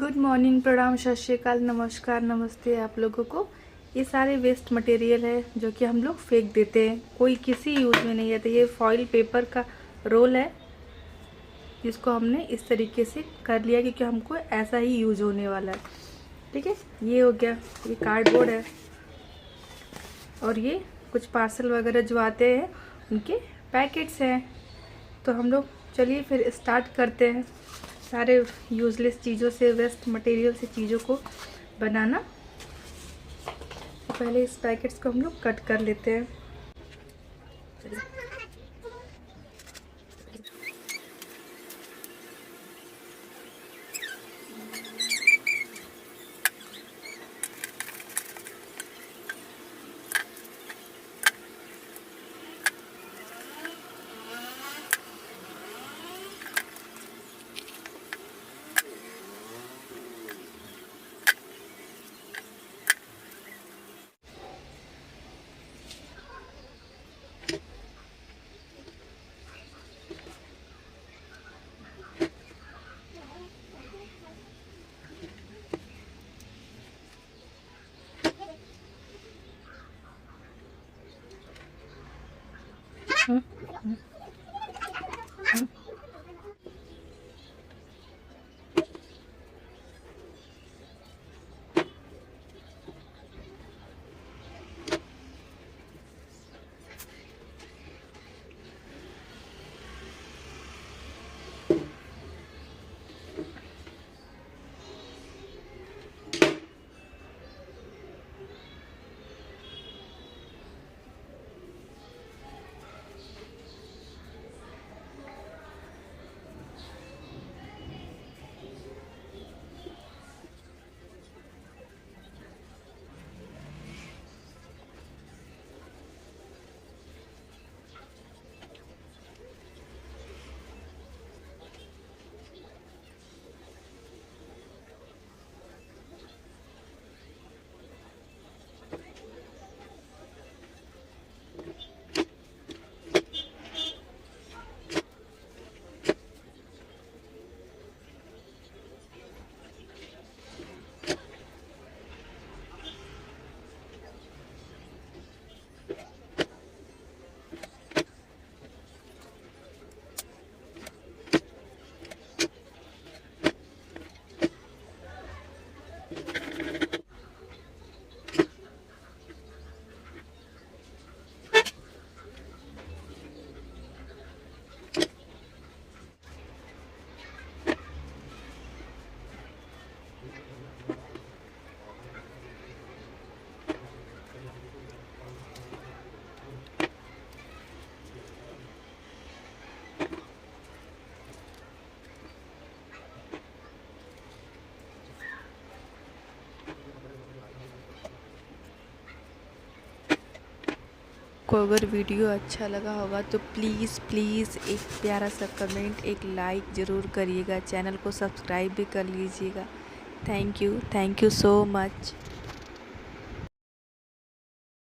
Good morning, प्रणाम, सत श्री अकाल, नमस्कार, नमस्ते आप लोगों को। ये सारे वेस्ट मटेरियल है जो कि हम लोग फेंक देते हैं, कोई किसी यूज़ में नहीं आता। ये फॉइल पेपर का रोल है जिसको हमने इस तरीके से कर लिया क्योंकि हमको ऐसा ही यूज़ होने वाला है। ठीक है, ये हो गया। ये कार्डबोर्ड है और ये कुछ पार्सल वगैरह जो आते हैं उनके पैकेट्स हैं। तो हम लोग चलिए फिर स्टार्ट करते हैं सारे यूज़लेस चीज़ों से, वेस्ट मटेरियल से चीज़ों को बनाना। तो पहले इस पैकेट्स को हम लोग कट कर लेते हैं। को अगर वीडियो अच्छा लगा होगा तो प्लीज़ एक प्यारा सा कमेंट, एक लाइक ज़रूर करिएगा। चैनल को सब्सक्राइब भी कर लीजिएगा। Thank you so much.